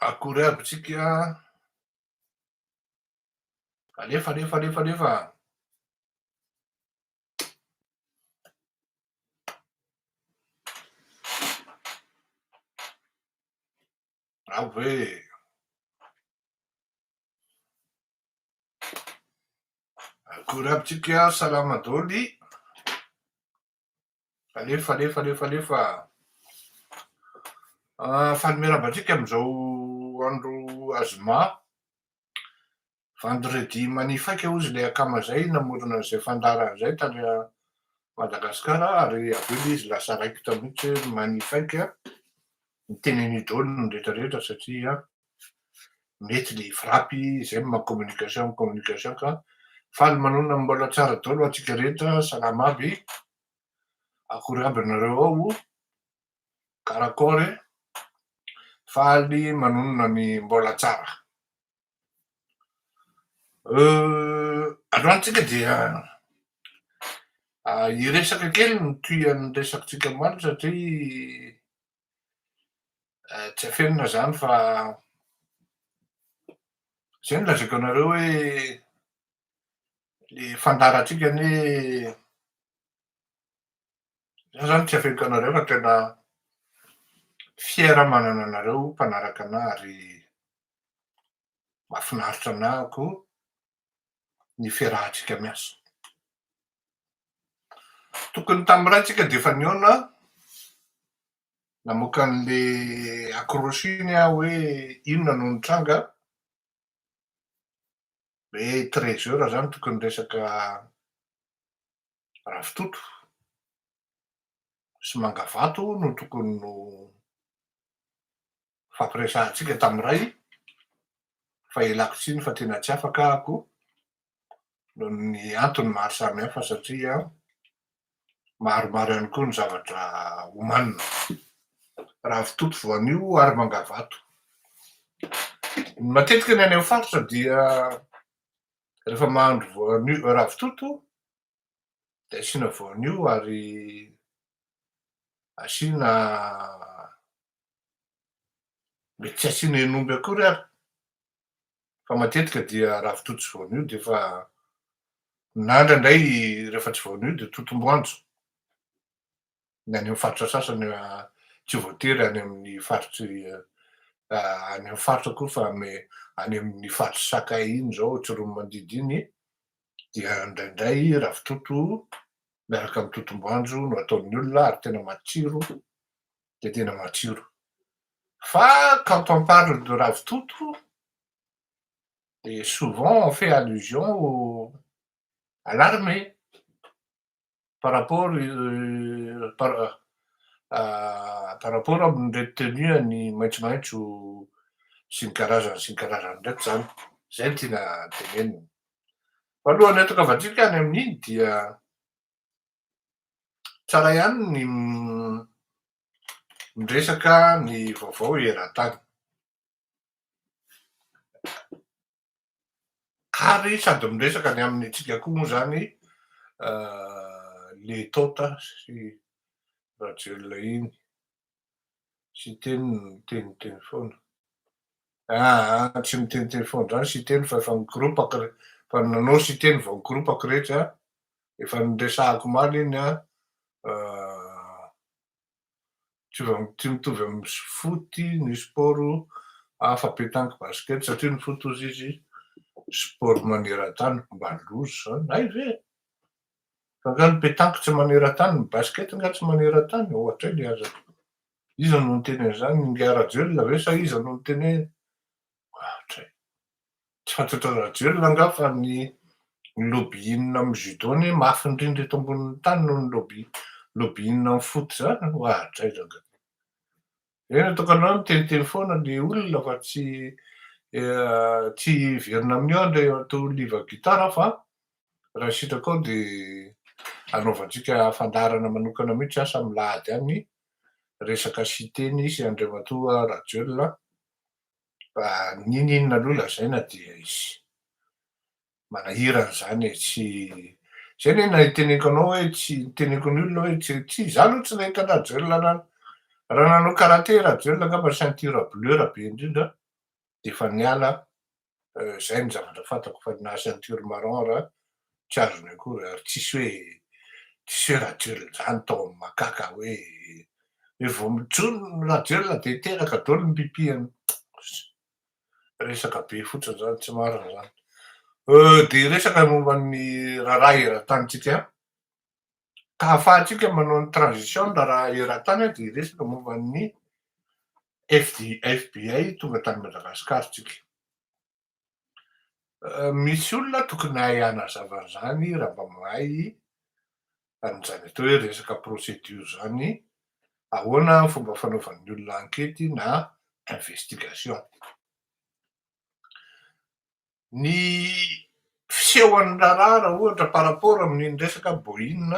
Akory aby tsika. Alefa. Ave. Akory aby tsika, salama daholo. Alefa. Fanimerabantsika amin'izao andro azoma. Vendredi manifaika hozy ilay akama zay namorona an'izay fandarana izay tany Madagasikara ary aveo ilay izy lasa raikitra mihitsy hoe manifaika miteneniny daholo ny rehetrarehetra satria mety le frapy izay maha communication ka faly manonona mbola tsara daholo atsika rehetra, salama aby. Akory aby nareo ao, karakory, faly manonona ny mbola tsara. Androany tsika dia hiresaka kely no tohan'ny resakantsika mandry satria tsy afenina zany fa zay no lazaiko anareo hoe le fandarantsika anie za zany tsy afeniko anareo fa tena fiera manana anareo mpanaraka anahy ary mahafinaritra anahy koa ny fiarahantsika miasa. Tokony tamin'iray tsika de efa nihaona namoaka an'le akrosiny aho hoe inona no nitranga hoe 13 heures zany tokony resaka ravitoto sy mangavato no tokony no fampiresahantsika tamin'iray fa ialako tsiny fa tena tsy afaka ahako noho ny antony maro samihafa satria maromaro ihany koa ny zavatra homanina. Ravitoto, voanio ary mangavato. Matetika ny any amin'ny faritra dia rehefa mahandro voanio ravitoto de asiana voanio ary asiana mety tsy asiana henomby akory ary fa matetika dia ravitoto sy voanio de efa na indraindray rehefa tsy voanio de totom-boanjo. Ny any amin'ny faritra sasany tsy voatery any amin'ny faritry any amin'ny faritra koa fa any amin'ny faritry sakay iny zao Tsiroma-mandidy iny dia indraindray ravitoto miaraka amin'ny totom-boanjo no ataon'ny olona ary tena matsiro de tena matsiro. Fa quand on parle de ravitoto et souvent on fait allusion à l'armée par rapport amin'ny tenue any maitsomaitso sy ny karazany ndraiky zany. Zay no tiana tenenina. Fa alohan'ny atokavatsika any amin'iny dia tsara ihany ny miresaka ny vaovao eran-tany. Kary sady miresaka ny amin'ny tsika koa moa zany le tota sy Rajolina iny sy teniteny foana. Tsy miteniteny foana zany sy teny fa efa migoropaka fa nanao sy teny vao migoropaka rehetra efa niresahako omaly iny tsy mitovy amin'ny foty ny sport hafa pétanque basket satria ny foty ozy izy sport maneran-tany mba lozo zany. Hay ve? Fa nga ny pétanque tsy maneran-tany, ny basket nga tsy maneran-tany, ohatra le azako. Iza no niteny an'izany, nga Rajolina ve sa iza no niteny? Ohatra tsy fantatra Rajolina nga fa ny lobbyinina amin'ny judo any mafy indrindra eto ambonin'ny tany noho ny lobbyinina amin'ny foty zany. Ohatra zaka. Eny tokony miteniteny foana le olona fa tsy hiverina amin'io andray atao oliva gitara fa raha sitraka ao de anaovantsika fandarana manokana mihitsy asa milahady any resaka siteny sy Andriamatoa Rajolina fa n'inona aloha lazaina dia izy manahirana zany tsy zay anie iteneniko anao hoe tsy niteneniko ny olona hoe tsy za aloha tsy nahita Rajolina raha nanao karate Rajolina angamba ceinture bleu rabe indrindra. efa niala, zay ny zavatra fantako fa na ceinture marron raha tsy azony akory ary tsisy hoe radiela zany tao amy makaka hoe vao mijono radiela de teraka daholo ny pipihany. Resaka be fotsiny zany tsy marina zany. De resaka momban'ny raharaha eran-tanitsika, ka ahafahantsika manao ny transition raharaha eran-tany de resaka momban'ny FBI tonga tany Madagasikara tsika. Misy olona tokony hahay hanazava an'zany raha mba mahay an'zany atao hoe resaka procédure zany, ahoana fomba fanaovan'ny olona ankety na investigation. Ny fisehoan'ny raharaha raha ohatra par rapport amin'iny resaka Boeing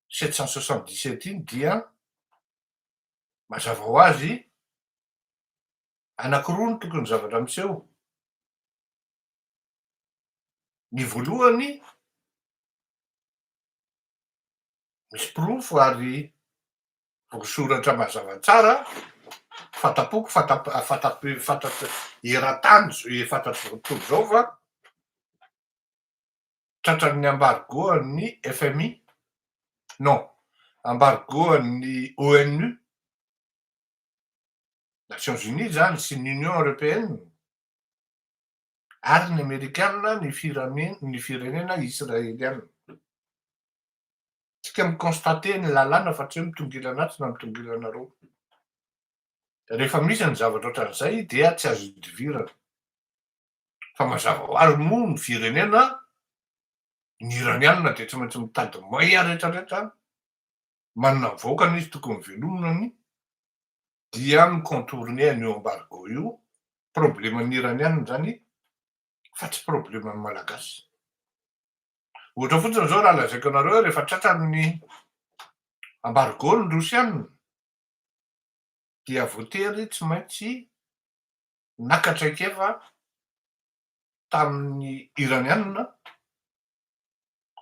767 iny dia mazava ho azy anankiroa no tokony zavatra miseho. Ny voalohany, misy pirofo ary voasoratra mazava tsara, fatapoko fantatro eran-tany fantatro tontolo zao fa tratran'ny embargoan'ny FMI, non, embargoan'ny ONU, Nations Unies zany sy ny Union Européenne ary ny Amerikanina ny firenena Israeliana. Tsika mi-constate ny lalàna fa tsy hoe mitongilana ato na mitongilana arô. Rehefa misy ny zavatra ohatran'izay dia tsy azo idivirana. Fa mazava ho azy moa ny firenena, ny iranianina de tsy maintsy mitady moyen rehetrarehetra manana ny vahoakany izy tokony velominy dia mi-contourner an'io embargo io. Probleman'ny iranianina zany fa tsy probleman'ny malagasy. Ohatra fotsiny zao raha lazaiko anareo rehefa tratran'ny embargon'ny rosianina dia voatery tsy maintsy nakatraikefa tamin'ny iranianina,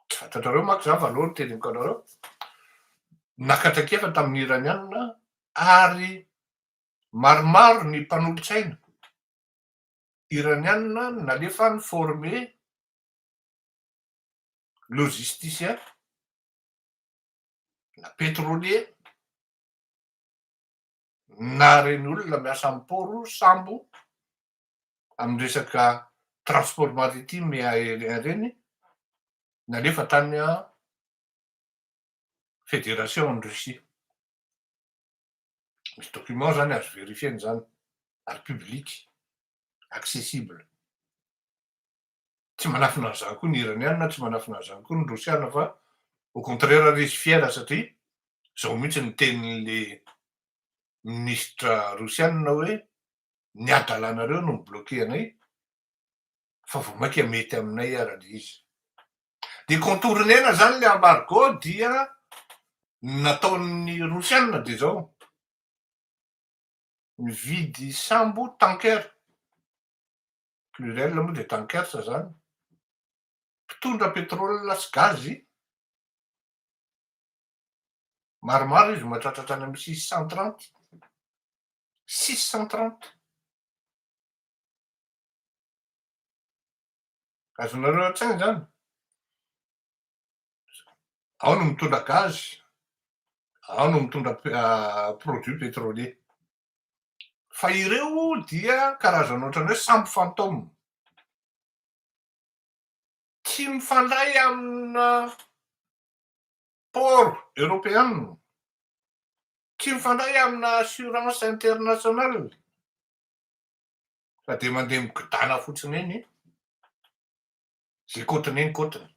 tsy fantatrareo manko za fa aloha no teneniko anareo, nakatraikefa tamin'ny iranianina ary maromaro ny mpanolontsaina iranianina nalefa niformer logisticien na pétrolier na reny olona miasa amin'ny poro sambo amin'ny resaka transport maritime aérien reny, nalefa tany fédération ny Russie. Misy document zany azo verifiena zany ary public, accessible. Tsy manafina an'izany koa ny iranianina, tsy manafina an'izany koa ny rosiana fa au contraire ary izy fiera satria zao mihitsy ny tenin'le ministra rosianina hoe ny adalanareo no mibloqué anay fa vao mainka mety aminay ary le izy. De contournena zany le embargo dia nataon'ny rosianina de zao mividy sambo tanker, pluriel moa de tankers zany, mpitondra pétrole sy gazy, maromaro izy mahatratratra any amin'ny 630. Azonareo an-tsaina zany, ao no mitondra gazy, ao no mitondra produit pétrolier. Fa ireo dia karazana ohatran'ny hoe sambo fantôme, tsy mifandray amina port européenne, tsy mifandray amina assurance internationale fa de mandeha migidana fotsiny eny, zay kotiny eny kotiny.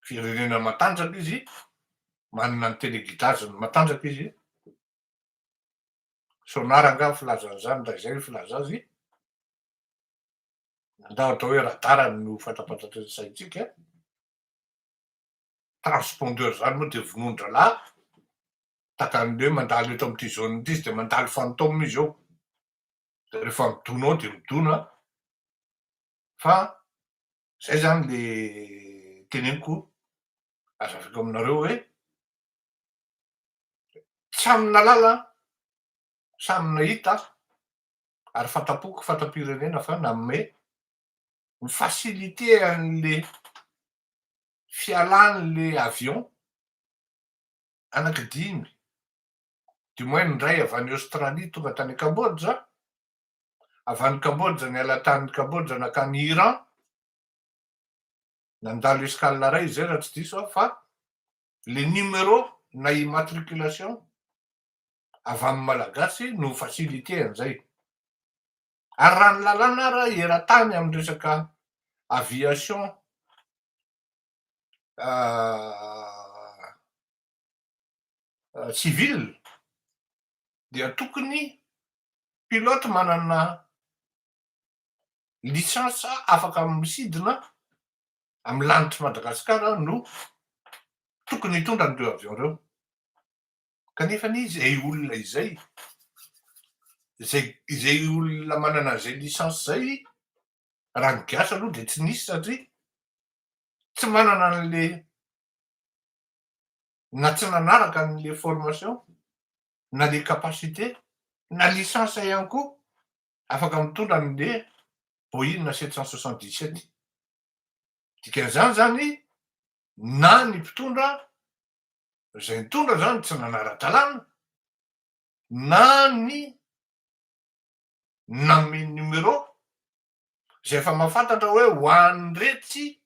Firenena matanjaka izy, manana ny téléguidazeny matanjaka izy, sonar angamba filaza an'izany raha izay filaza azy, andao atao hoe radara no fantapantatra ny saintsika. Transpondeur zany moa de vonon-dralahy, tahaka an'le hoe mandalo eto amin'ity zone ity izy de mandalo fantôme izy eo, de rehefa midona ao de midona. Fa zay zany le teneniko, azavako aminareo hoe tsy amina lala, samy nahita ary fatapoko fatam-pirenena fa nanome mifasilite an'le fialan'le avion anankidimy, du moins ndray avy any Australie tonga tany Kambodja, avy any Kambodja niala tany Kambodja nakany Iran, nandalo escale ray zay raha tsy diso aho, fa le numéro na immatriculation avy amin'ny malagasy no facilité an'izay. Ary raha ny lalàna raha eran-tany amin'ny resaka aviation civile dia tokony pilote manana licence afaka misidina amin'ny lanitry Madagasikara no tokony hitondra an'ireo avion reo. Kanefa izay olona izay olona manana an'izay licence zay raha ny gasy aloha dia tsy nisy, satria tsy manana an'le na tsy nanaraka an'le formation na le capacité na licence ihany koa afaka mitondra an'le Boeing 767. Dikan'izany zany na ny mpitondra zay nitondra zany tsy nanara-dalàna, na ny nanome numéro zay efa mahafantatra hoe ho an'ny retsy,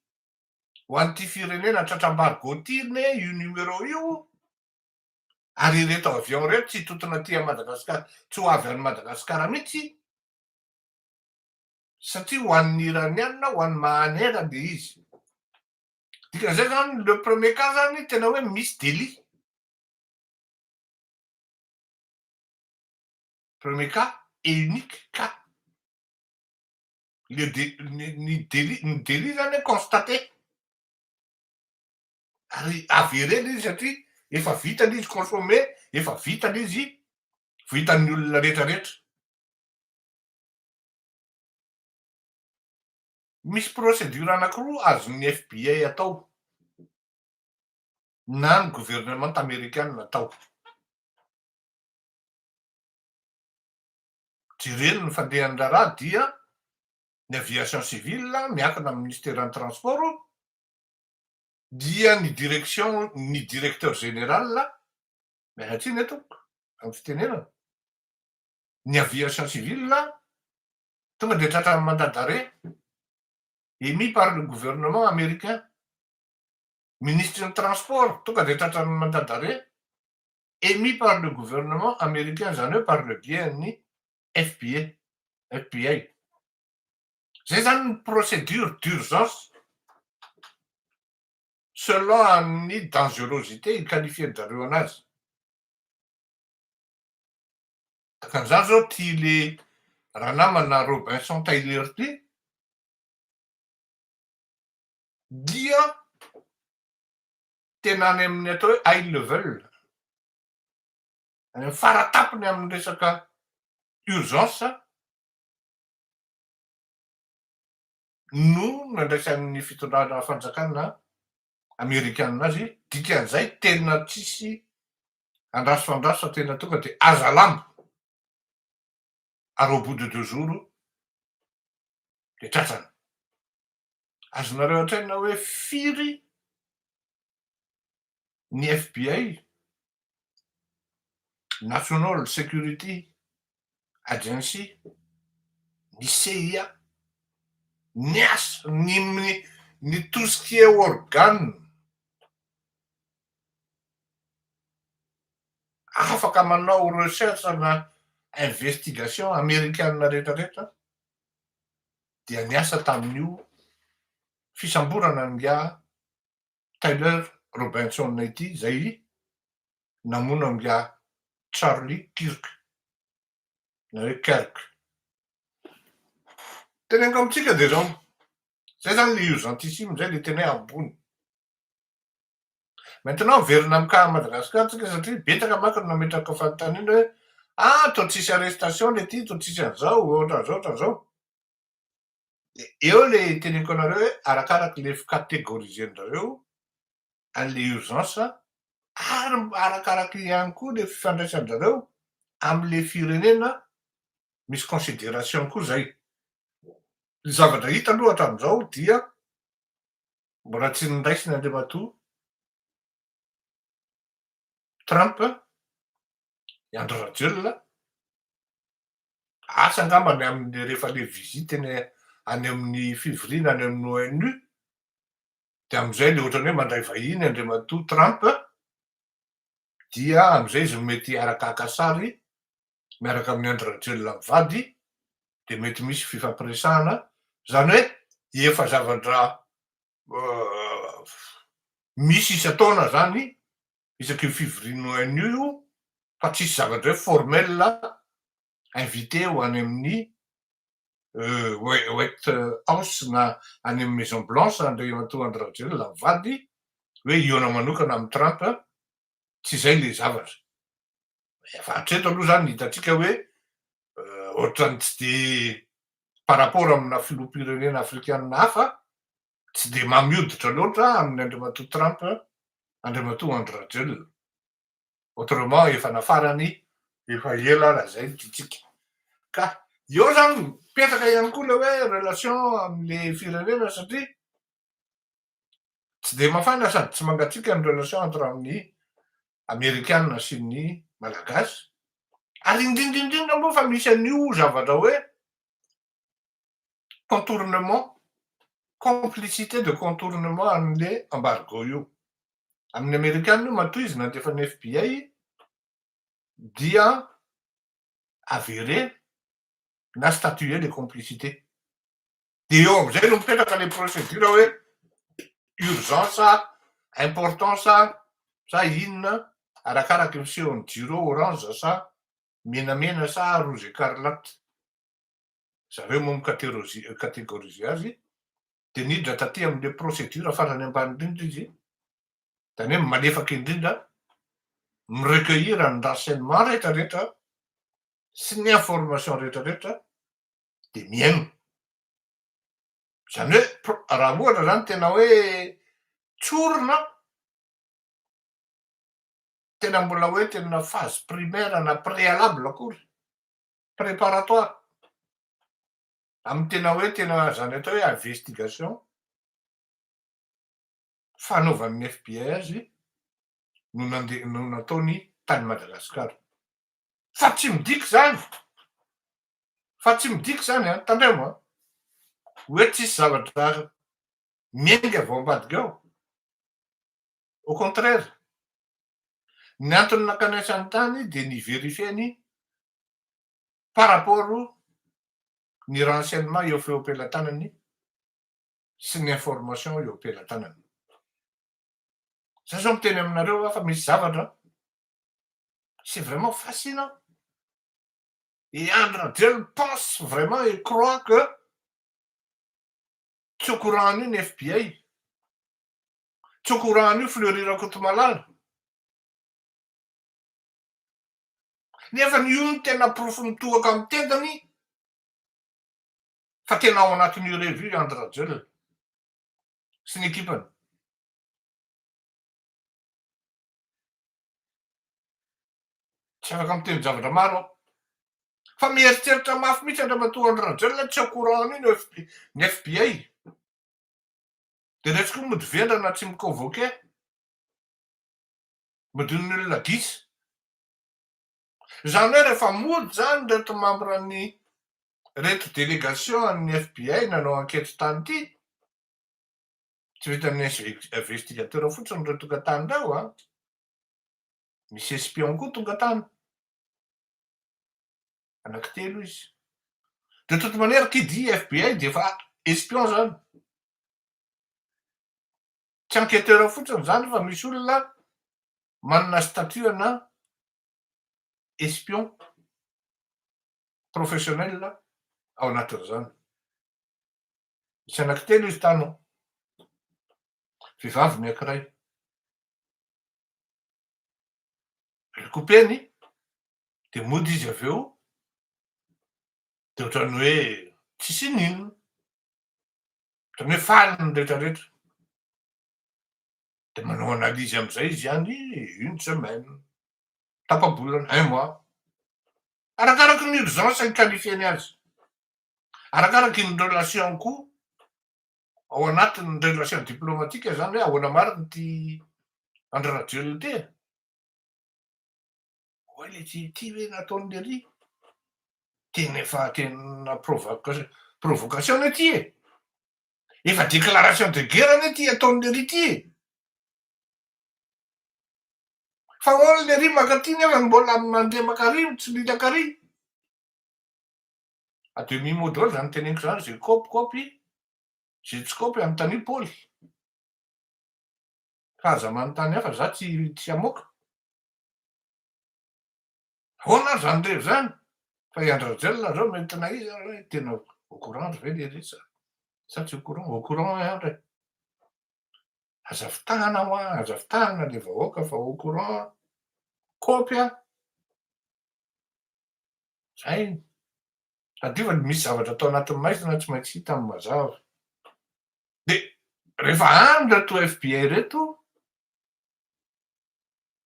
ho an'ity firenena tratram-barogotiriny io numéro io, ary ireto avion reto tsy hitotona aty Madagasikara, tsy ho avy any Madagasikara mihitsy, satria ho an'ny iraniana, ho an'ny mahanera le izy. Dikan'izay zany le premier cas zany tena hoe misy délit. Premier cas et unique cas. Ny délit zany constaté. Ary averena izy satria efa vitany izy consommé, efa vitany izy vitan'ny olona rehetrarehetra. Misy procédure anankiroa azon'ny FBI atao na ny gouvernement américain atao. Jerena ny fandehan'ny raharaha dia ny aviation civile miankina amin'ny ministère transport dia ny directeur général mialatsiny eto amin'ny fitenenana, ny aviation civile tonga de tratran'ny mandat d'arrêt émis par le gouvernement américain. Ministre ny transport tonga de tratran'ny mandat d'arrêt émis par le gouvernement américain, zany hoe par le biais ny FBI. Zay zany ny procédure d'urgence selon ny dangerosité iqualifien'zareo anazy. Takan'izany zao ty le raha namana Robinson Taylor ty dia tena any amin'ny atao hoe high level, any amin'ny faratapony amin'ny resaka urgence no nandraisan'ny fitondrana fanjakana amerikanina azy. Dikan'izay tena tsisy andraso fandraso fa tena tonga de aza lambo, ary au bout de 2 jours de tratrany. Azonareo an-traina hoe firy ny FBI, National Security Agency, ny CIA, ny tout ce qui est organe afaka manao recherche na investigation amerikanina rehetrarehetra dia niasa tamin'io fisamborana nga Taylor Robinson ity, zay namono nga Charlie Kirk na hoe Kirk. Teneniko amintsika de zao, zay zany le urgentisme zay le tena hoe ambony. Maintenant verina amin'ny cas Madagasikara tsika satria betaka manko no nametraka fanontaniana hoe to tsisy arrestation le ty, to tsisy an'izao, ohatran'izao. Eo le teneniko anareo hoe arakaraky le catégorisé-ndrareo an'le urgence, ary arakaraky ihany koa le fifandraisan-jareo am'le firenena misy considération koa zay. Ny zavatra hita aloha hatramin'izao dia mbola tsy nindaisy Andriamatoa Trump i Andry Rajoelina, asa angambany amin'ny rehefa le vizitiny any amin'ny fivoriana any amin'ny ONU, de am'izay le ohatrany hoe mandray vahiny Andriamatoa Trump, dia am'izay izy mety arakaka sary miaraka amin'ny Andry Rajoelina mivady, de mety misy fifampiresahana, zany hoe efa zavatra misy isan-taona zany isaky ny fivorian'ny ONU io, fa tsisy zavatra hoe formel invité ho any amin'ny White House na any amin'ny Maison Blanche Andriamatoa Andry Rajoelina mivady hoe iona manokana amin'ny Trump, tsy zay le zavatra. Efa hatreto aloha zany hitatsika hoe ohatrany tsy de par rapport amina filoham-pirenena afrikanina hafa, tsy de mamioditra loatra amin'ny Andriamatoa Trump, Andriamatoa Andry Rajoelina. Autrement efa nafarany efa ela raha zay tiatsika. Ka eo zany mipetraka ihany koa le hoe relation am'le firenena satria tsy de mafana sady tsy mangatsiaka ny relation entre amin'ny Amerikanina sy ny Malagasy. Ary indrindraindrindra moa fa misy an'io zavatra hoe contournement, complicité de contournement an'le embargo io. Amin'ny Amerikanina io matoa izy nandefa ny FBI dia avéré na statuer les complicités. De eo am'izay no mipetraka le procédure hoe urgence, importance sa inona, arakaraky misehon'ny jiro orange sa menamena sa rouge écarlate. Zareo moa mikategorize azy, de niditra taty am'le procédure farany ambany indrindra izy, zany hoe malefaky indrindra, mirecueillir ny renseignement rehetrarehetra sy ny information rehetrarehetra de miaino. Zany hoe raha ohatra zany tena hoe tsorona, tena mbola hoe tena phase primaire na préalable akory, préparatoire, amy tena hoe tena zany atao hoe investigation fanaovan'ny FBI azy no nataony tany Madagasikara. Fa tsy midiky zany, fa tsy midiky zany tandremo hoe tsisy zavatra miainga vao ambadika ao. Au contraire, ny antony nankanesany tany de niverifieny par rapport ny renseignement eo am-pelantanany sy ny information eo am-pelantanany. Zay zao miteny aminareo fa misy zavatra c'est vraiment fascinant. Et Andry Rajoelina pense vraiment et croit que tsy au courant an'io ny FBI, tsy au courant an'io Fleury Rakotomalala. Nefa io no tena profo mitohaka amy tendany fa tena ao anatin'io revo io Andry Rajoelina sy ny ekipany. Tsy afaka miteny zavatra maro aho. Fa mieritreritra mafy mihitsy Andriamatoa Andry Rajoelina tsy au courant an'io ny FBI. De resy koa mody vendrana tsy miconvoqué, modin'ny olona disy. Zany hoe rehefa mody zany reto membre-ny reto délégation an'ny FBI nanao enquête tany ty, tsy vitan'ny investigateur fotsiny reo tonga tany reo misy espion koa tonga tany, anankitelo izy. De toute manière qui dit FBI de efa espion zany. Tsy enquêteur fotsiny zany fa misy olona manana statut na espion professionnel ao anatin'izany. Misy anankitelo izy tany ao, vehivavy ny ankiray. Lekopeny de mody izy avy eo de ohatrany hoe tsisy ninona, ohatrany hoe faly ny rehetrarehetra. De manao analyse am'izay izy any une semaine, tapa-bolana, un mois. Arakaraky ny urgence iqualifieny azy. Arakaraky ny relation koa ao anatin'ny relation diplomatique zany hoe ahoana mariny ty Andry Rajoelina ty e. Hoe le ty hoe nataony lery tena efa tena provocation ty e. Efa déclaration de guerre anie ty ataony lery ty e. Fa hono lery makaty nefa mbola mandeha makary tsy mila kary. A demi mot d'ordre zany teneniko zany zay copy zay tsy copy anontany Paul. Fa aza manontany hafa za tsy hamoaka. Hoana ary zany rery zany fa i Andry Rajoelina zao mety na izy hoe tena au courant ve lery sa tsy au courant Andry. Azafitahana hoa azafitahana le vahoaka fa au courant copy zay. Adiva misy zavatra atao anatin'ny maizina tsy maintsy hita amin'ny mazava. De rehefa any reto FBI reto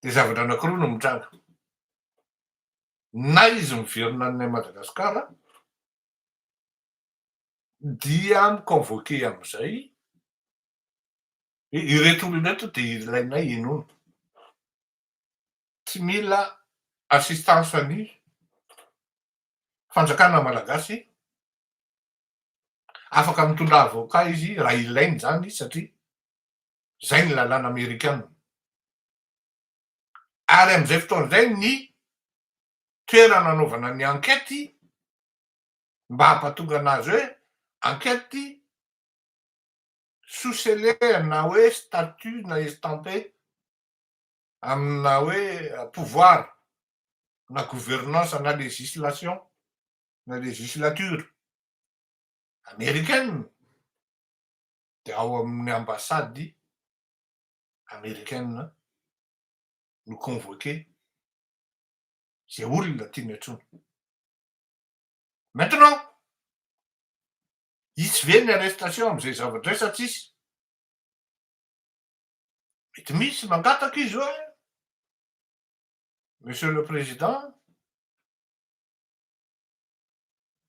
de zavatra anankiroa no mitranga. Na izy miverina aminay Madagasikara dia miconvoqué am'izay ireto olona reto de ilainay inono. Tsy mila assistance any fanjakana malagasy, afaka mitondra avocat izy raha ilainy zany satria zay ny lalàna amerikanina. Ary am'izay fotoan'izay ny toerana anaovana ny enquête mba hampatonga anazy hoe enquête sous scellé na hoe statut na estampé amina hoe pouvoir na gouvernance na législation na législature américaine de ao amin'ny ambassady américaine no convoqué zay olona tiany antsoina. Maintenant hisy ve ny arrestation am'izay zavatra zay sa tsisy? Mety misy mangataka izy hoe monsieur le président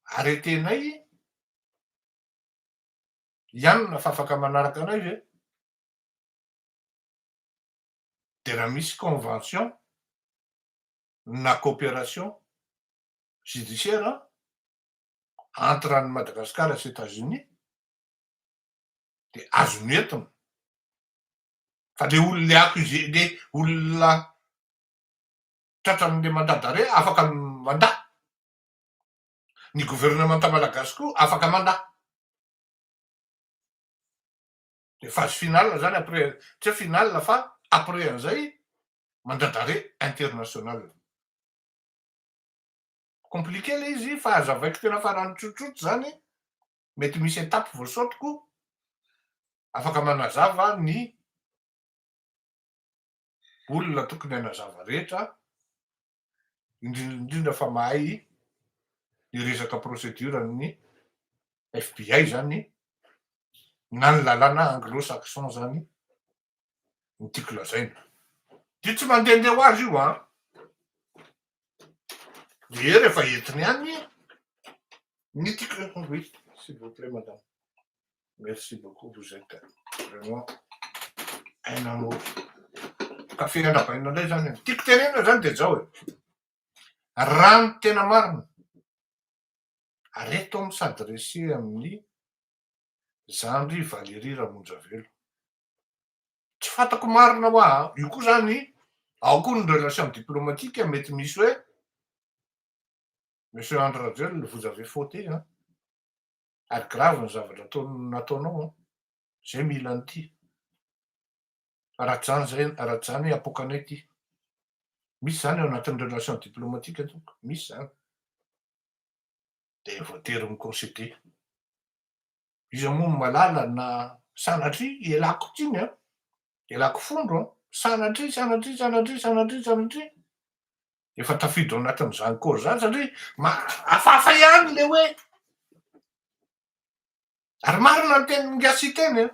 arretenay ianona fa afaka manaraka anay ve? De raha misy convention na coopération judiciaire entre any Madagasikara sy États-Unis de azony entiny. Fa le olona accusé le olona tratran'le mandat d'arrêt afaka mandat. Ny gouvernemanta malagasy koa afaka mandat. De phase finale zany après tsy hoe finale fa après an'izay mandat d'arrêt international. Compliqué le izy fa azavaiko tena farany tsotsotra zany mety misy étape voasaotiko afaka manazava ny olona tokony hanazava rehetra indrindra fa mahay ny resaka procédure ny FBI zany na ny lalàna anglo-saxon zany ny tiako lazaina. Io tsy mandehandeha ho azy io de rehefa entiny any ny tiako oui s'il vous plaît madame. Merci beaucoup vous êtes vraiment un amour. Café andrabaina indray zany tiako tenena zany de zao e. Raha ny tena marina areto s'adresser amin'ny Zandry Valérie Ramonjavelo. Tsy fantako marina hoa io koa zany ao koa ny relation diplomatique mety misy hoe monsieur Andry Rajoelina vous avez fauté ary grave ny zavatra nataonao zay mila an'ity. Raha tsy zany apokanay ty. Misy zany ao anatin'ny relation diplomatique atoko misy zany de voatery miconcéder. Izy moa malala na sanatry ialako tsiny ialako fondro sanatry efa tafidy ao anatin'izany kory zany satria hafahafa ihany le hoe ary marina ny teny ngasy teny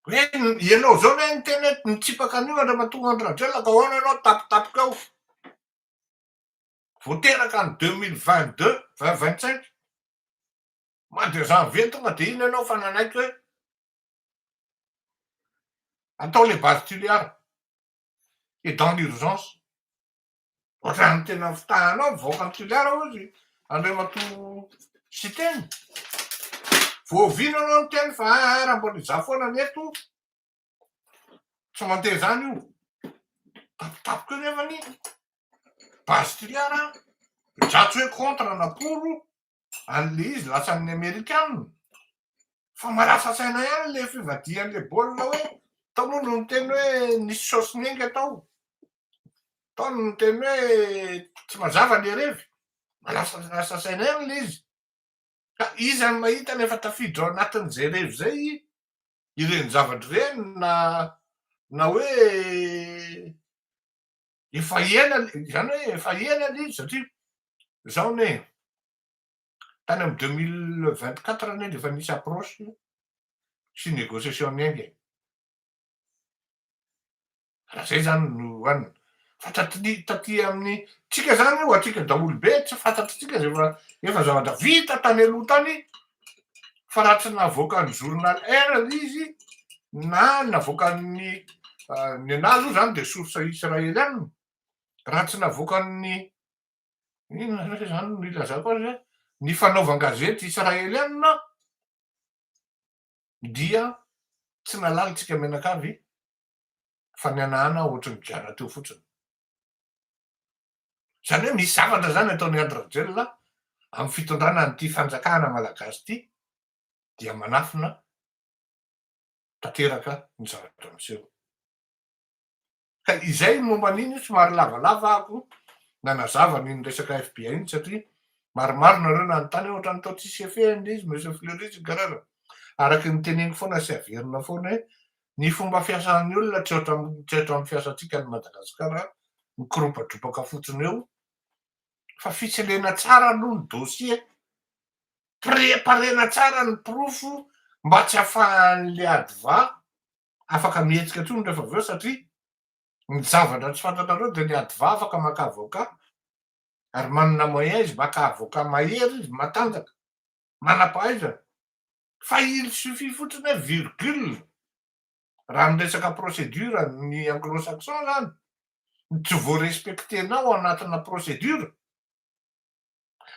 hoe ianao zao ne ny teny nitsipaka an'io andra mahatonga Andry Rajoelina ka hoana ianao tapitapika ao. voateraka ny 2022 2025 mandeha janvier tonga de ino ianao fa nanaiky hoe atao les bases tuliara et dans l'urgence ohatrany tena fitahanao mivoaka ny tuliara ozy andriamato sy teny voavino anao ny teny fa raha mbola izaho foana ny eto tsy mandeha zany io tapitapiko io nefa ny base tuliara zatsy hoe contre na pour an'le izy lasan'ny amerikanina fa marasa saina ihany le fivadihan'le baolina hoe tamono no teny hoe nisy saosinengy atao tao no teny hoe tsy mazava le revy malasa saina ihany le izy ka izy any mahita nefa tafiditra ao anatin'izay revy zay ireny zavatry reny na hoe efa ela zany hoe efa ela le izy satria zao ne tany amy 2024 ane defa nisy approche sy négociation nengy raha zay zany no anina fa taty amin'ny tsika zany io atsika daolobe tsy fantatritsika efa zavatra vita tany aloha tany fa raha tsy navoakan'ny journal R izy na navoakan'ny ny anahy aloha zany de source israeliana raha tsy navoakan'ny inona zany no ilazako azy ny fanaovan-gazety israeliana dia tsy nalalitsika menakavy fa ny anahana ohatry ny giana teo fotsiny zany hoe misy zavatra zany ataony andrajelona amin'ny fitondrana nyity fanjakana malagasy ty dia manafina tanteraka ny zavatra miseho ka izay momban'iny somary lavalava ako nanazava n'iny resaka FBI iny satria maromaro nareo nanontany ohatra ny tao tsisy efeny izy monsieur Fleury garara araky ny teneniko foana sy averina foana hoe ny fomba fiasan'ny olona tsy ohatra amin'ny fiasantsika ny Madagasikara mikoropadropaka fotsiny eo fa fitsilena tsara aloha ny dossier préparena tsara ny profo mba tsy ahafahan'le adva afaka mihetsika tsony rehefa aveo satria ny zavatra tsy fantatrareo de ny adva afaka maka avocat ary manana moyen izy maka avocat mahery izy matanjaka manam-pahaizana fa il suffit fotsiny hoe virgule raha miresaka procédure ny anglo-saxon zany tsy voarespectenao anatina procédure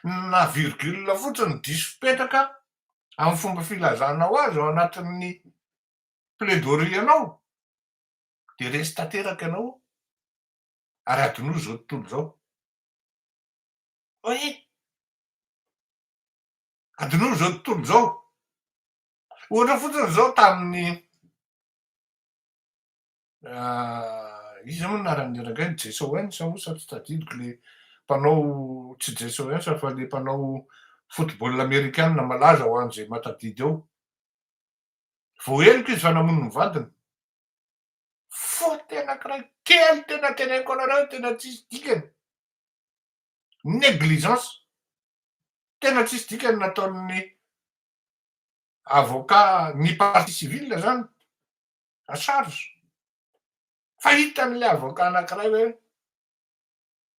na virgule fotsiny diso petraka amin'ny fomba filazanao azy ao anatin'ny plaidoirie anao de resy tanteraka ianao ary adinoa zao tontolo zao oe adinoa zao tontolo zao ohatra fotsiny zao tamin'ny izy moa naran'irangay JSON sa osa tsy tadidiko le mpanao tsy JSON fa le mpanao football américaine malaza ho an'izay matadidy eo vo eliko izy fa namono ny vadiny faute anankiray kely tena teneniko anareo tena tsisy dikany négligence tena tsisy dikany nataon'ny avocat ny partie civile zany à charge fa hitan'le avocat anankiray hoe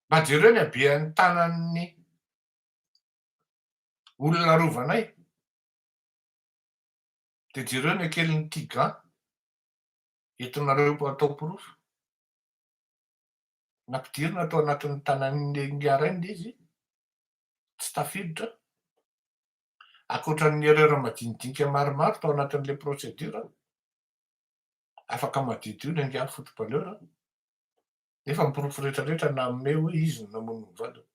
mba jereo ny abean'ny tanan'ny olona rovanay de jereo ny akelin'ny tigan entinareo atao profo nampidirina atao anatin'ny tanan'ny ngiarainy izy tsy tafiditra akoatran'ny erreur madinidinika maromaro tao anatin'le procédure afaka madidy io ny angiara footballeur nefa miprofo rehetrarehetra nanome hoe izy no namono ny vadiny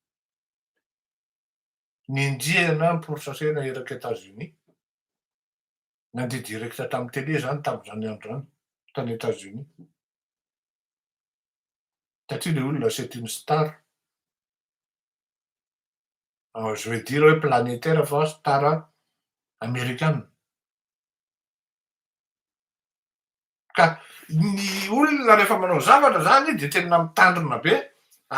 nindriana miprosasena eraky États-Unis nandeha directa tamin'ny télé zany tamin'izany andro zany tany États-Unis satria le olona c'est une star je vais dire hoe planétaire fa star américaine ka ny olona rehefa manao zavatra zany de tena mitandrina be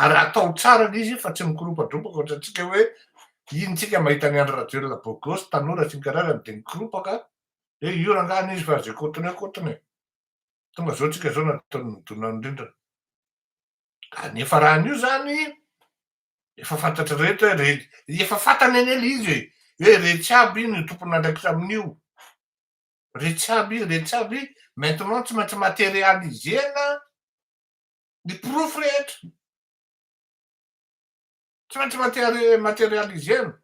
ary atao tsara izy fa tsy mikoropadropaka ohatra atsika hoe intsika mahita ny andro radiolona bogosy tanora sy ny kararany de mikoropaka io rangany izy fa zay kotiny tonga zao tsika zao nataony midona ny rindrina ka nefa rahan'io zany Efa fantatra rehetra hoe efa fantany eny ela izy hoe rehetra aby no tompony andraikitra amin'io. Rehetra aby, maintenant tsy maintsy materialisena ny profo rehetra. Tsy maintsy materialisena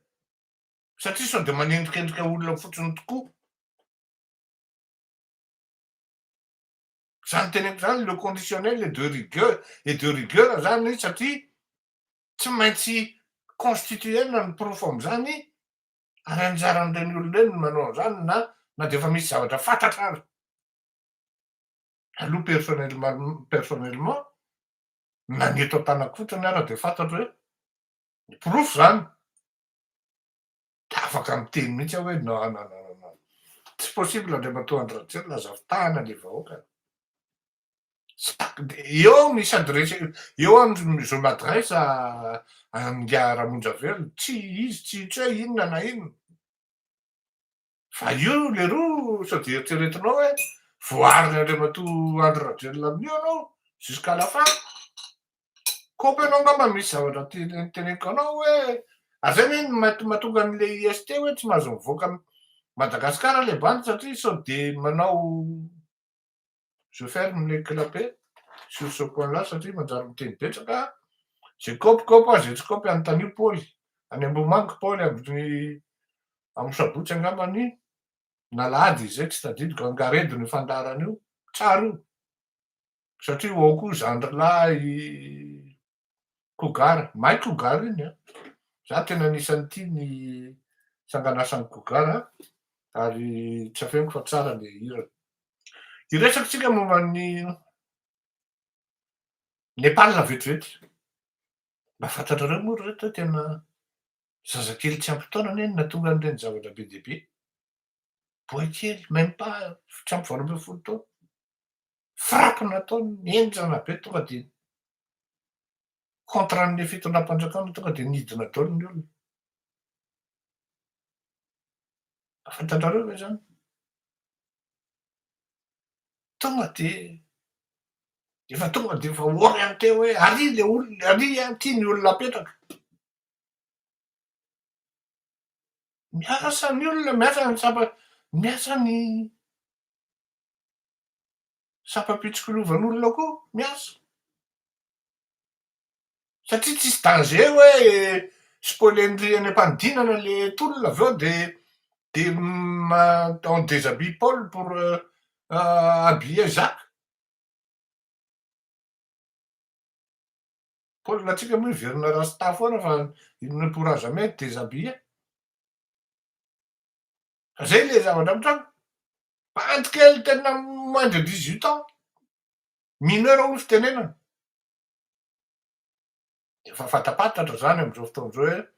satria sao de manendrikendrika olona fotsiny tokoa. Zany teneniko zany le conditionnel et de rigueur zany satria tsy maintsy constituena ny profo am'zany ary anjaran'ireny olona reny no manao an'zany na de efa misy zavatra fantatra ary. Aloha personnellement na ny eto an-tanako fotsiny ara de fantatro hoe ny profo zany de afaka miteny mihitsy aho hoe non tsy possible andriamatoa Andry Rajoelina azafitahana le vahoaka. Eo misy adresse eo je m'adresse à Ngia Ramonjavelo tsy izy tsy hoe inona na inona. Fa io leroa sao de eritreretinao hoe voarin'ny andriamatoa Andry Rajoelina amin'io anao jusqu'à la fin. Kaopy anao angamba misy zavatra teneniko anao hoe zay hoe mahatonga an'le IST hoe tsy mahazo mivoaka Madagasikara le bany satria sao de manao je ferme les clapets sur ce point là satria manjary miteny betsaka zay kaopy zay tsy kaopy anontania Paoly any Ambohimangy Paoly amin'ny sabotsy angambany nalady izy zay tsy tadidiko angaredo ny fandarana io tsara io satria ao koa zandrilahy Kogara mahay Kogara iny a za tena anisan'ny tia ny sanganasan'ny Kogara ary tsy afeniko fa tsara le hirany. Iresakitsika momba ny Nepal vetivety mba fantatrareo moa ry reto hoe tena zazakely tsy ampy taona anie nahatonga an'ireny zavatra be dia be. Boay kely même pas tsy ampy valo ambin'ny folo taona. Frappe nataony enjana be tonga de contre an'le fitondram-panjakana tonga de nidina daholo ny olona. Fantatrareo ve zany? Tonga de efa orienté hoe ary le olona ary ty ny olona apetraka. Miasa ny olona, miasa ny sampam-pitsikolovan'olona koa miasa. Satria tsisy danger hoe spoilen'ry any am-panidinana le tolona aveo de en déshabille Paul pour habiller Jacques. Paul antsika moa iverina rasta foana fa il ne pourra jamais être déshabillé. Zay le zavatra mitranga. Antikely tena moins de 18 ans. Mineur hono fitenenana. Efa fantapantatra zany am'izao fotoana zao hoe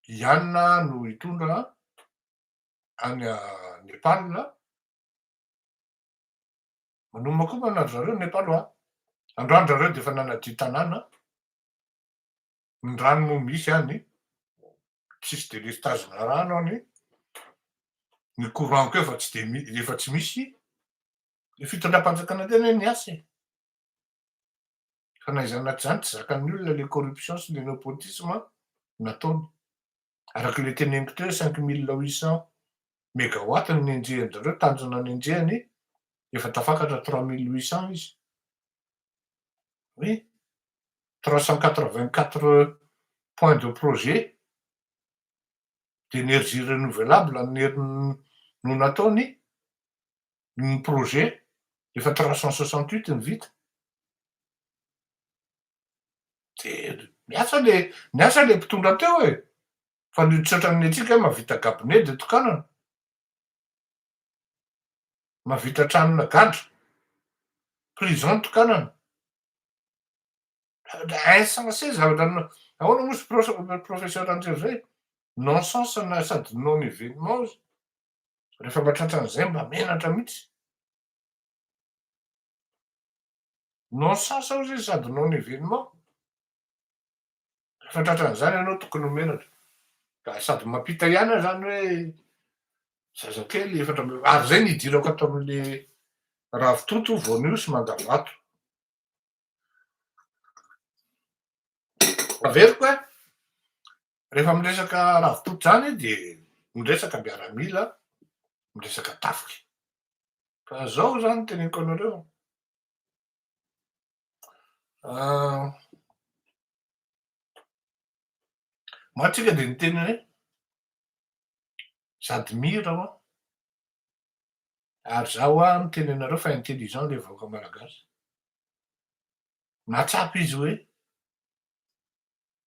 Ianna no hitondra any Nepal. Manomana koa manao zareo Nepalois. Androany zareo de efa nanadio tanàna. Ny rano moa misy any, tsisy délestage-na rano any. Ny courant koa efa tsy misy. Le fitondram-panjakana tena niasa e. Fa na aiza anaty zany tsy zakan'ny olona le corruption sy le népotisme nataony. Arak'le teneniko teo 5800 mégawatt ny nenjehan'jareo tanjona nenjehany efa tafakatra 3800 izy. Oui, 384 points de projet d'énergie renouvelable no nataony ny projet efa 368 ny vita. De miasa le mpitondra teo e. Fa nitsotra ny antsika mahavita cabinet de tokanana. Mahavita tranona gadra. Prison tokanana. Insensé zavatra ahoana moa sy professeur André zay non-sens na sady non événement izy. Rehefa mahatratra an'izay mba menatra mihitsy. Non-sens hozy izy sady non événement. Rehefa tratra an'izany ianao tokony ho menatra. Ka sady mampita ihany zany hoe zazakely efatra ary zay nidirako ato amin'le ravitoto, voanio sy mandavato. Averiko e. Rehefa miresaka ravitoto zany de miresaka miaramila, miresaka tafiky. Fa zao zany teneniko anareo matsika de niteny hoe sady mira aho ary zaho miteny anareo fa intelligent le vahoaka malagasy. Mahatsapa izy hoe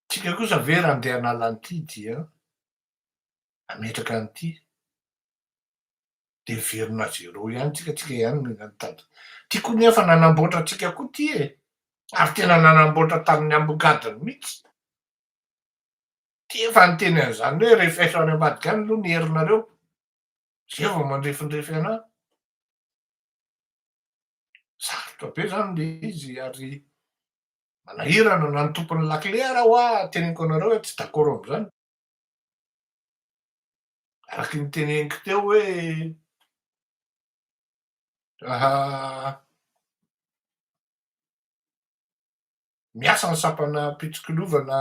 tsika kosa ve raha andeha hanala an'ity dia ametraka an'ity de verina zéro ihany tsika ihany mitady. Tiako nefa nanamboatra antsika koa ty e, ary tena nanamboatra tamin'ny ambogadiny mihitsy. Ty efa niteny an'izany hoe rehefa efa any ambadika any aloha ny herinareo, zay vao mandrefindrefy anahy. Sarotra be zany le izy ary manahirana na ny tompon'ny lakile ara hoa teneniko anareo hoe tsy d'accord am'zany. Araky ny teneniko teo hoe miasa ny sapana pitsikilovana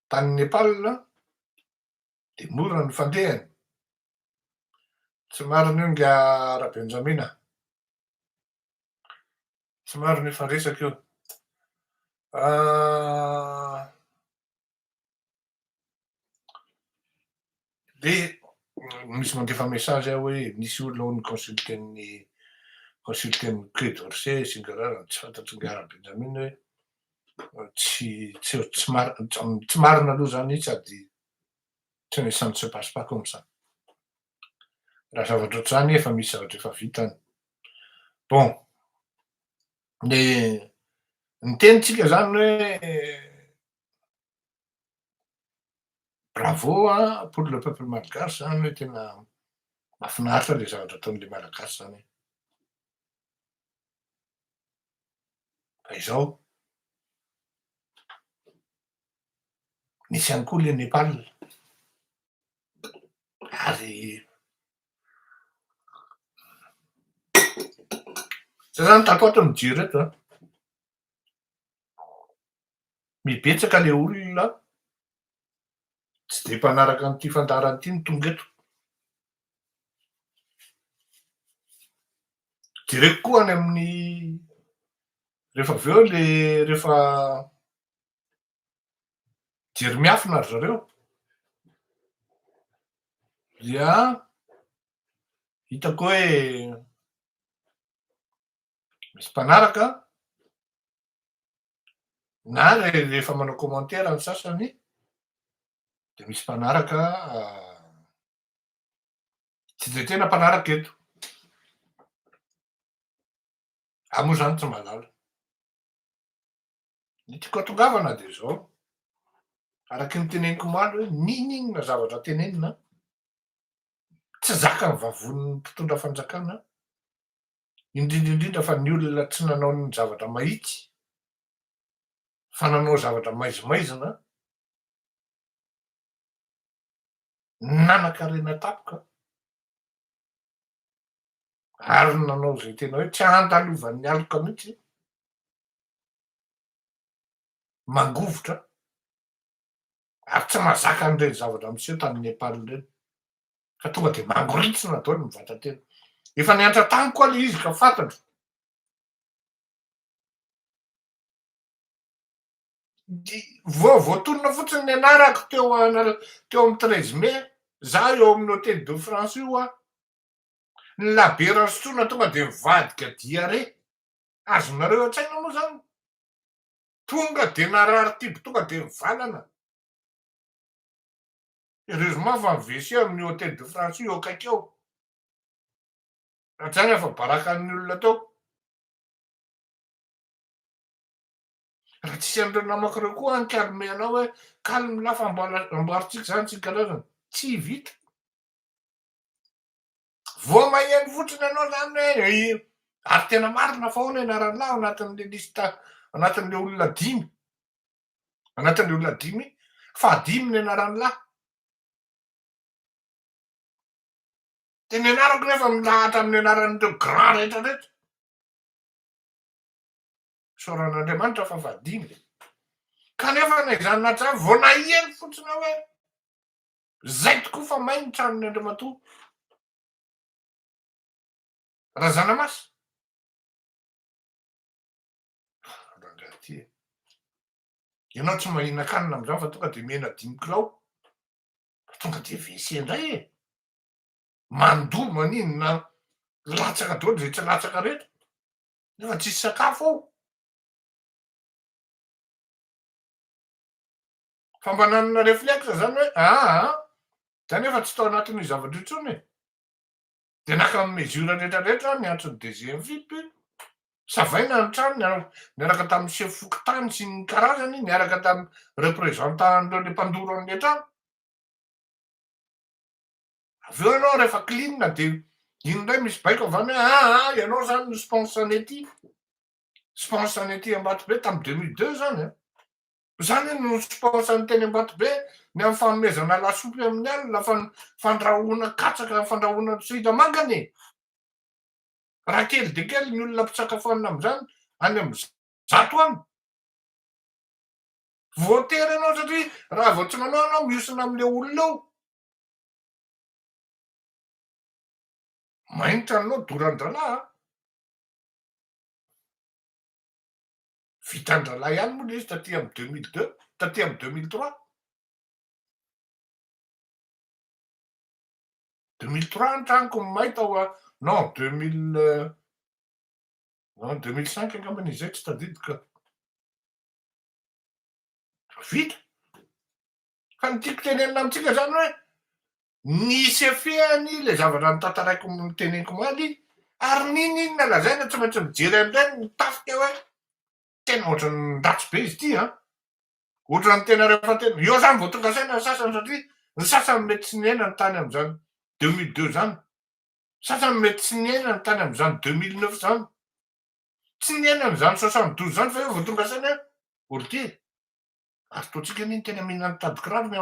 tany Nepal de mora ny fandehany. Tsy marina io nga Rabenjamina, tsy marina efa resaka io. De misy mandefa message aho hoe nisy olona ho niconsulten'ny Quai d'Orsay sy ny karazany tsy fantatro nga Rabenjamina hoe tsy marina aloha zany izy sady ça ne se passe pas comme ça. Raha zavatra ohatr'izany efa misy zavatra efa vitany. Bon, de ny tenitsika zany hoe bravo pour le peuple malagasy zany hoe tena mahafinaritra le zavatra ataon'le malagasy zany. Fa izao nisy ihany koa le Nepal ary zay zany tato mijery eto mibetsaka le olona tsy de mpanaraka an'ity fandarana ity ny tonga eto. Jereko koa any amin'ny rehefa avy eo le rehefa jery miafina ry zareo dia hitako hoe misy mpanaraka na rehefa manao commentaire ny sasany de misy mpanaraka tsy de tena mpanaraka eto. Moa zany tsy malala. Ny tiako hatongavana de zao, araky ny teneniko omaly hoe ninona zavatra tenenina tsy zaka ny vavon'ny mpitondra fanjakana, indrindraindrindra fa ny olona tsy nanao ny zavatra mahitsy fa nanao zavatra maizimaizina, nanan-karena tapoka ary nanao zay tena hoe tsy andalovan'ny aloka mihitsy, mangovotra ary tsy mahazaka an'ireny zavatra miseho tamin'ny Nepal reny fa tonga de mangoritsina daholo ny vatatena. Efa nianatra tany koa le izy ka fantatro. Voatonona fotsiny ny anarako teo amin'ny 13 mai, za eo amin'ny Hôtel de France io ny labera sotroina tonga de mivadika diare. Azonareo an-tsaina moa zany? Tonga de narary tibo tonga de mivalana. Heureusement fa ny WC amin'ny Hôtel de France io akaiky eo. Raha tsy zany efa barakan'ny olona teo. Raha tsisy an'ireo namakireo koa any-calmer anao hoe calme la fa amboaritsika zany sy ny karazany, tsy vita. Vao maheno fotsiny anao zany hoe ary tena marina fa ahoana ianaran'lahy ao anatin'le lista, anatin'le olona 5, anatin'le olona 5 fa 5 ny anaran'lahy. De ny anarako nefa milahatra amin'ny anaran'ireo grand rehetra rehetra. Soran'Andriamanitra fa 5. Kanefa na izany nahatrany vao naheny fotsiny hoe zay tokoa fa mainy tranony Andriamatoa. Raha zanamasy rangaha ty e. Ianao tsy mahina-kanina am'zany fa tonga de mihena 5 kilao fa tonga de WC indray e. Mandoa manino na latsaka daholo zay tsy latsaka rehetra nefa tsisy sakafo ao. Fa mba nanana réflexe zany hoe zany efa tsy tao anatin'io zavatra intsony e. De naka amy mesure rehetrarehetra niantsony deuxième VIP savaina ny trano niaraka tamin'ny chef fokontany sy ny karazany niaraka tamy représentant le mpandoro an'le trano. Aveo ianao rehefa clean de iny ndray misy baiko avany hoe ianao zany no sponsanety sponsanety Ambatobe tamy 2002 zany a. Zany no sponsany teny Ambatobe ny amy fanomezana lasopy amin'ny alina fandrahoana katsaka fandrahoana silamangany e. Raha kely de kely ny olona mpitsakafoanina am'zany any amy 100 any. Voatery ianao satria raha vao tsy manao anao miosina am'le olona ao. Mainitra anao doran-dralahy vitan-dralahy ihany moa le izy taty amy 2002 taty amy 2003 ny tranoko ny mahay tao non 2005 angambany izay tsy tadidiko vita. Fa ny tiako tenenina amitsika zany hoe nisy efehany le zavatra notantaraiko teneniko maly ary ninona lazaina tsy maintsy mijery an'ireny mitafika hoe tena ohatrany ratsy be izy ty ohatrany tena rehefa tena eo zany vao tonga saina ny sasany satria ny sasany mety tsy niaina ny tany am'zany 2002 zany, sasany mety tsy niaina ny tany am'zany 2009 zany, tsy niaina am'zany 72 zany fa eo vao tonga saina orty ary toatsika aniny tena mihina ny tadikiraro amy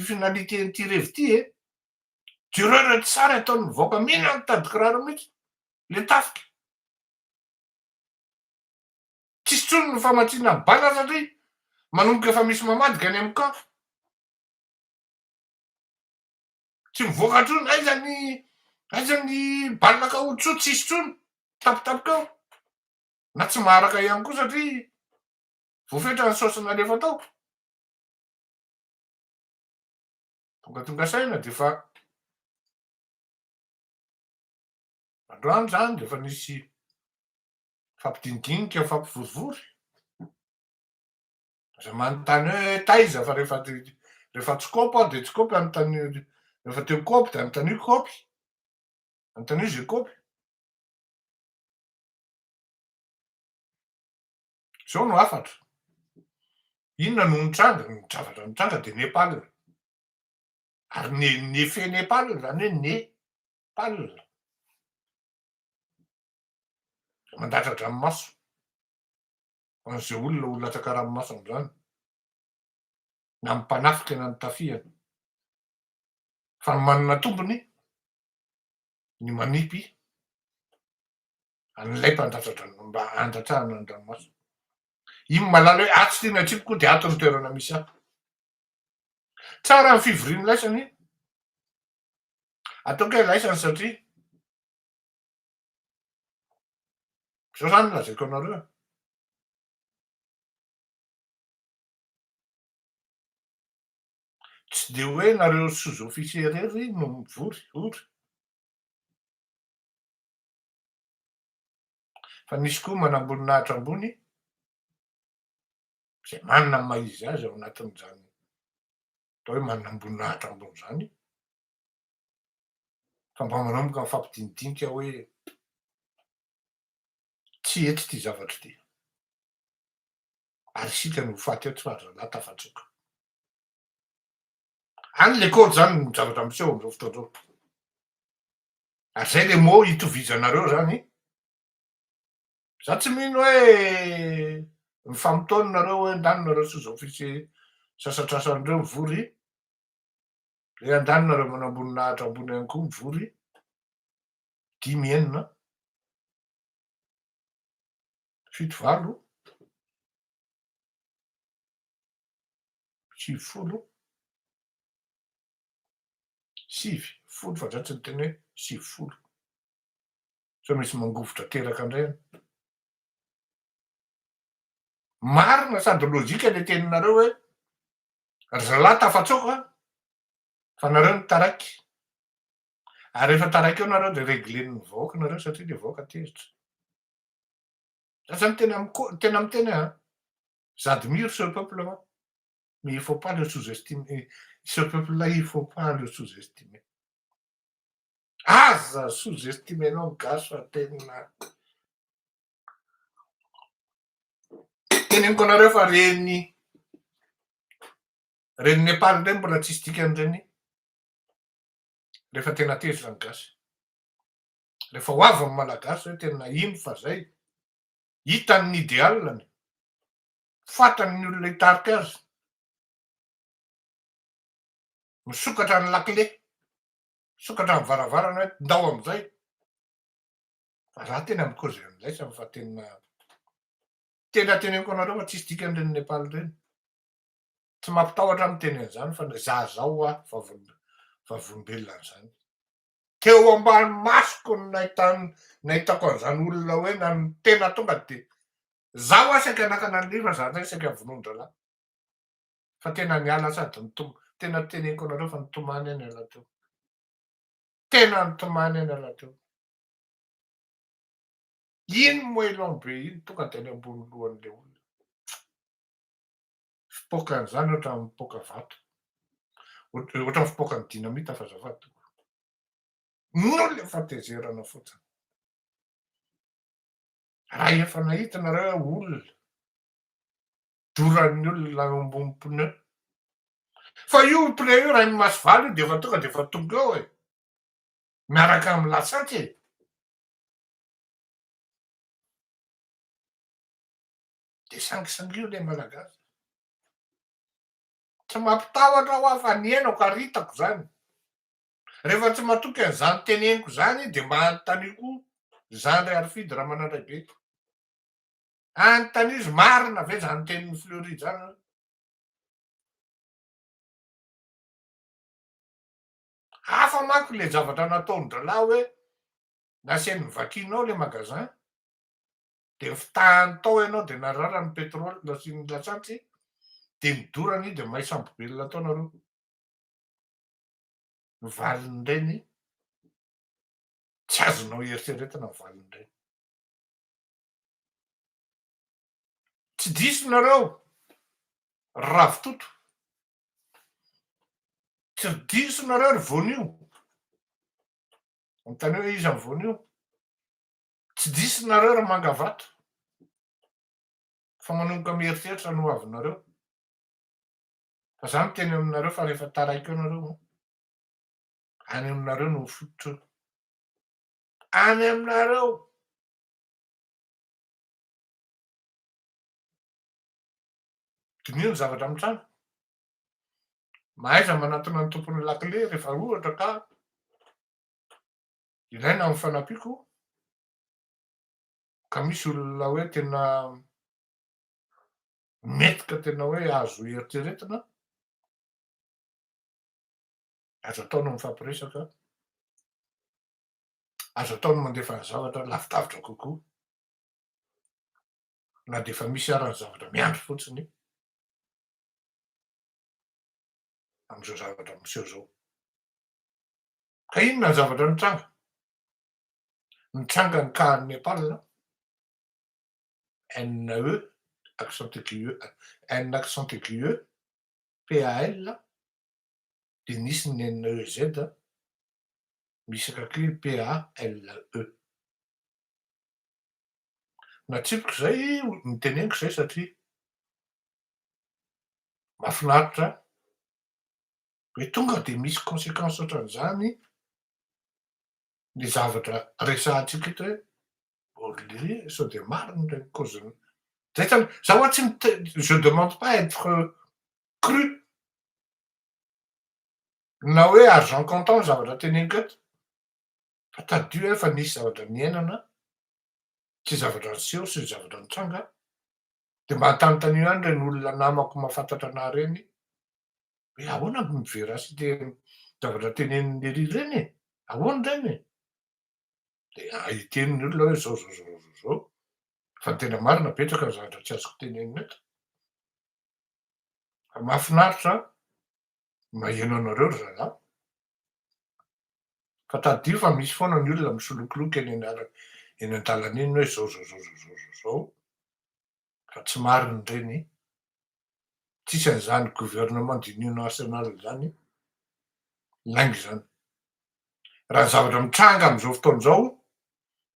finalitén'ity revy ty e. Jereo rehetra tsara ataon'ny mivoaka mihina ny tadikiraro mihitsy le tafika. Tsisy tsony ny famatsiana ny bala satria manomboka efa misy mamadika any amy camp. Tsy mivoaka tsony aizany balaka olo tso tsisy tsony tapitapika ao na tsy maharaka ihany koa satria voafetra ny saosina alefa tao. Tonga saina de fa androany zany de fa nisy fampidinidinika fampivorivory za manontany hoe taiza fa rehefa tsy kopy aho de tsy kopy anontany rehefa teo kopy de anontanio kopy anontanio zay kopy zao no afatra inona no nitranga ny zavatra nitranga de Nepal ary nefe Nepal zany hoe Nepal mandatra dranomaso an'izay olona latsaka ranomaso am'zany na mipanafika na nitafiana fa ny manana tombony ny manipy an'ilay mpandatra mba andratrahana ny dranomaso. Iny malala hoe atsy ty ny atsipiko de ato ny toerana misy ahy. Tsara ny fivoriany laisany iny atao kay laisany satria zao zany lazaiko anareo tsy de hoe nareo sous-officier rery no mivory ory fa nisy koa manamboninahitra ambony zay manana ny maizy azy ao anatin'izany atao hoe manamboninahitra ambony zany fa mba manomboka ny fampidinidinika hoe tsy eto ty zavatra ty ary sika no faty eto tsy fahazalahy tafatsoka. Any le kôdy zany ny zavatra miseho am'zao fotoana zao ary zay le mot itovizanareo zany za tsy mino hoe mifamotoany nareo hoe andany nareo sous-officier sasatrasan'ireo mivory le andany nareo manamboninahitra ambony ihany koa mivory 5 enina 7 valo sivifolo, sivy, folo fa zaho tsy niteny hoe sivifolo. Sao misy mangovotra teraka indray any. Marina sady lôjika le teninareo hoe ry zalahy tafatsoaka fa nareo no taraiky. Ary rehefa taraiky eo nareo de reglen'ny vahoaka nareo satria le vahoaka tezitra. Za zany tena miteny hein. J'admire ce peuple-là, mais il faut pas le sous-estimer. Ce peuple-là, il faut pas le sous-estimer. Aza sous-estimenao gasy fa tena. Teneniko anareo fa reny Nepal reny mbola tsisy dikan'ireny rehefa tena tezitra ny gasy. Rehefa ho avy ny malagasy hoe tena ino fa zay, hitany ny idéalany, fantany ny olona hitarika azy, misokatra ny lakile, misokatra ny varavarana hoe ndao am'izay. Fa raha tena mikôzy am'izay sa fa tena teneniko anareo fa tsisy dikan'ireny Nepal reny. Tsy mampitahotra miteny an'izany fa za zao fa vombelona an'izany. Teo ambany masoko no nahitako an'izany olona hoe tena tonga de zaho saika anakana ny livra za saika vonondralà. Fa tena niala sady tena teneniko anareo fa nitomany any ala teo. Tena nitomany any ala teo. Ino moelon be ino tonga de any ambony lohan'le olona. Fipoakan'izany ohatra mipoaka vato. Ohatra fipoakan'ny dinamita fa azafady. Noho le fahatezerana fotsiny. Raha efa nahita nareo olona doran'ny olona ambony pneu. Fa io pneu io raha ny masy valy de efa tonga de efa tonga eo e. Miaraka amin'ny lasantsy e. De sangisangio le malagasy. Tsy mampitahotra ho aho fa niainako aritako zany. Rehefa tsy matoky an'izany teneniko zany de mba anontaniko zany ray Arifide Ramanandrabe. Anontanizy marina ve zany tenin'ny Fleury zany. Hafa manko le zavatra nataony dralahy hoe nasiany vakianao le magasin de fitahany tao ianao de narara ny petrôly sy ny lasantsy de nidorany de mahay sambobelona tao nareo. Ny valin'ireny tsy azonao eritreretana ny valin'ireny. Tsy diso nareo ravitoto. Tsy diso nareo ry voanio. Anontany hoe iza ny voanio. Tsy diso nareo ry mangavato. Fa manomboka mieritreritra no avinareo. Fa za miteny aminareo fa rehefa taraiky eo nareo any aminareo no fototra eo. Any aminareo. Dinio ny zavatra mitranga. Mahaiza manatona ny tompon'ny lakile rehefa ohatra ka ilaina amin'ny fanampiako ka misy olona hoe tena metika tena hoe azo eritreretina, azo ataony mifampiresaka, azo ataony mandefa ny zavatra lavidavitra kokoa na de efa misy ara ny zavatra miandry fotsiny am'izao zavatra miseho zao. Ka inona ny zavatra nitranga? Nitranga ny ka Nepal, NE, accent aigu, N accent aigu, PAL, de nisy ny NEZ, misy kakely PALE. Natsipiko zay niteneniko zay satria mahafinaritra hoe tonga de misy conséquence ohatran'izany ny zavatra resahantsika eto hoe le sao de marina ndray causeny. Zay zany za oa tsy je demande pas être cru na hoe argent comptant zavatra teneniko eto fa tadio fa nisy zavatra niainana tsy zavatra niseho sy zavatra nitranga de mba antanotanio ihany reny olona namako mahafantatra anahy reny hoe ahoana ny véracité zavatra tenenin'ny ery ireny e? Ahoana reny e? De itenin'ny olona hoe zao, zao, zao, zao, zao. Fa tena marina betsaka ny zavatra tsy azoko tenenina eto. Fa mahafinaritra maheno anareo ry zalahy. Fa taddio fa misy foana ny olona misolokoloky eny an-dàlana eny hoe zao, zao, zao, zao, zao, zao, zao. Fa tsy marina reny. Tsisy an'izany gouvernement d'union nationale zany, laingy zany. Raha ny zavatra mitranga am'zao fotoan'izao,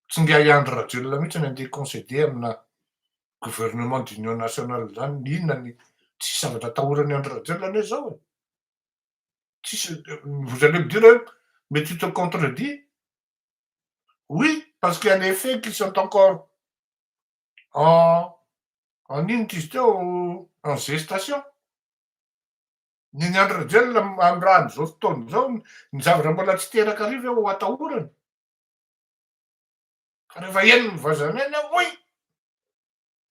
tsy ngia i Andry Rajoelina mihitsy ny andeha concéder amina gouvernement d'union nationale zany. Inona ny tsisy zavatra atahorany Andry Rajoelina anie zao e. Tsisy vous allez me dire mais tu te contredis? Oui, parce qu'il y a les faits qui sont encore en ino izy teo en gestation. Ny Andry Rajoelina amy raha an'zao fotoan'izao ny zavatra mbola tsy teraka ariva eo ho atahorany. Fa rehefa eny ny voisin eny oui,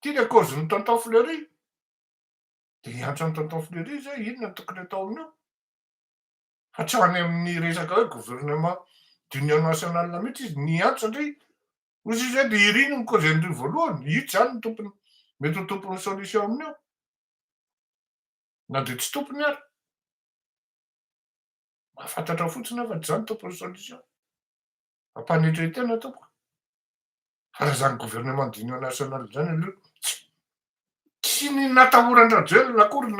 ty le causen'ny tonton Fleury. De hiantso an'i tonton Fleury zay inona no tokony atao amin'io? Fa tsy ho any amin'ny resaka hoe gouvernement d'union nationale mihitsy izy miantso satria ozy izy hoe de iry no causendreo voalohany, io zany no tompony mety ho tompon'ny solution amin'io. Na de tsy tompony ary. Mahafantatra fotsiny aho fa tsy zany tompon'ny solution. Ampanetretena tompoko. Fa raha zany gouvernement d'union nationale zany aloha tsy natahorany Rajoelina akory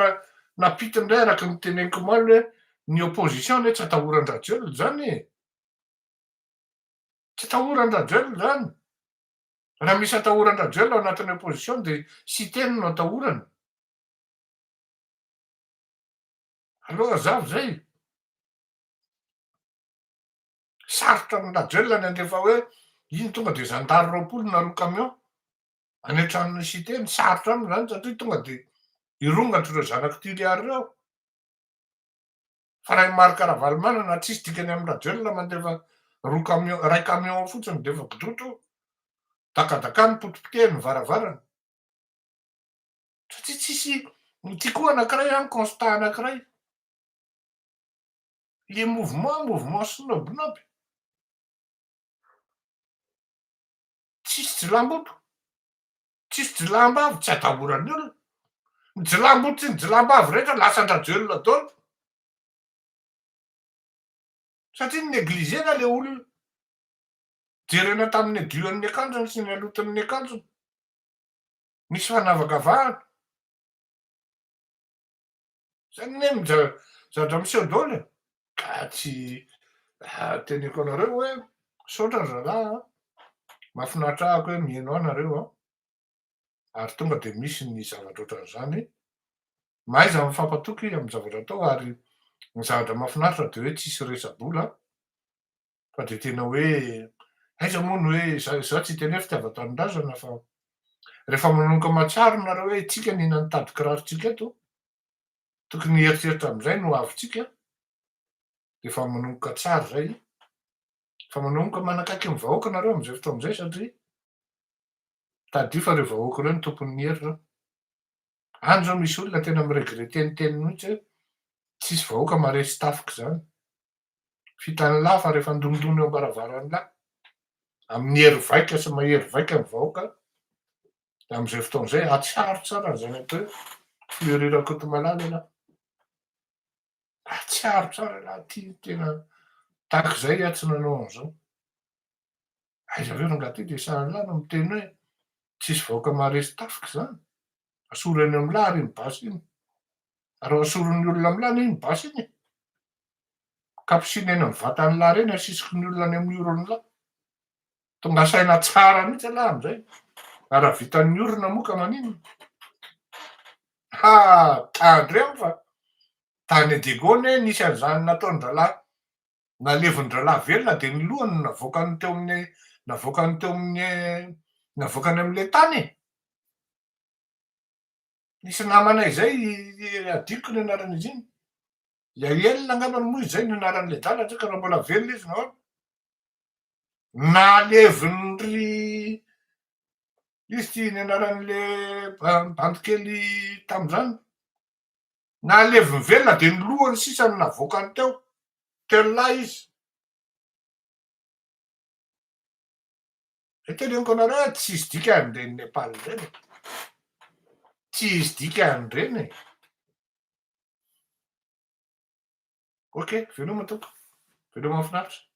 napity indray araky ny teneniko omaly hoe ny opposition anie tsy atahorany Rajoelina zany e. Tsy atahorany Rajoelina zany. Raha misy atahorany Rajoelina ao anatin'ny opposition de sy teny no atahorany. Aloha zavo zay. Sarotra amin'ny Rajoelina ny andefa hoe iny tonga de zandary 20 na 2 camion any an-tranon'ny cité ny sarotra aminy zany satria tonga de irongatry reo zanaky tiliary reo. Fa raha Marc Ravalomanana tsisy dikany amin'ny Rajoelina mandefa 2 camion, 1 camion fotsiny de efa godotro dakadakany potipotehiny ny varavarana. Satria tsisy ty koa anankiray constat anankiray. Le mouvement snobnob. Tsisy jilamboto. Tsisy jilambavy tsy atahorany olona. Ny jilamboto sy ny jilambavy rehetra lasa Rajoelina daholo. Satria negligena le olona. Jerena tamin'ny adio-ny akanjony sy ny aloton'ny akanjony. Misy fanavakavahana. Zany hoe zavatra miseho daholo e. Ka tsy teneko anareo hoe saotra ry zalahy mahafinaritra ahako hoe mihaino ahy nareo ary tonga de misy ny zavatra ohatran'izany. Mahaiza mifampatoky amin'ny zavatra atao ary ny zavatra mahafinaritra de hoe tsisy resa-bola fa de tena hoe aiza moa ny hoe za tsy teny hoe fitiavan-tanindrazana fa rehefa manomboka mahatsiaro nareo hoe tsika nina nitady kirarontsika eto, tokony hieritseritra am'izay no avyntsika de fa manomboka tsara zay, fa manomboka manakaiky ny vahoaka nareo am'izay fotoana am'izay satria taddio fa reo vahoaka reo ny tompon'ny hery reo. Any zao misy olona tena miregrete ny teniny mihitsy hoe tsisy vahoaka maharesy tafiky zany. Fitany lahy fa rehefa ndonondony eo am-baravarany lahy amin'ny hery vaika sy mahery vaika ny vahoaka de am'izay fotoana izay atsiaro tsara zany atao hoe Fleury Rakotomalala lahy. Atsiaro tsara lahy ty tena tahak'izay aho tsy nanao an'izao. Aiza ve rangahy ty de sahala no miteny hoe tsisy vahoaka maharesy tafiky zany. Asorany amin'ny lahy ary iny basy iny. Ary asorin'ny olona amin'ny lahy iny basy iny. Ka ampisineny amin'ny vatan'ny lahy reny asisiky ny olona any amin'ny orony lahy. Tonga saina tsara mihitsy lahy am'izay. Ary raha vitan'ny orona moa ka maninona. Tandremo fa tany de Gaulle nisy an'izany nataon'ny ralahy nalevon'ny ralahy velona de ny lohany no navoakany teo amin'le tany e. Nisy namanay zay adinoko ny anaran'izy iny. Yael angambany moa izy zay ny anaran'le dala tsika raha mbola velona izy nahoana. Nalevon'ny ry izy ty ny anaran'le bandy kely tam'izany. Na leviny velona de ny lohany sisany navoakany teo lahy izy. E teneniko anareo tsy izy dikany reny Nepal reny. Tsy izy dikany reny. Ok, veloma tompoko. Veloma mahafinaritra.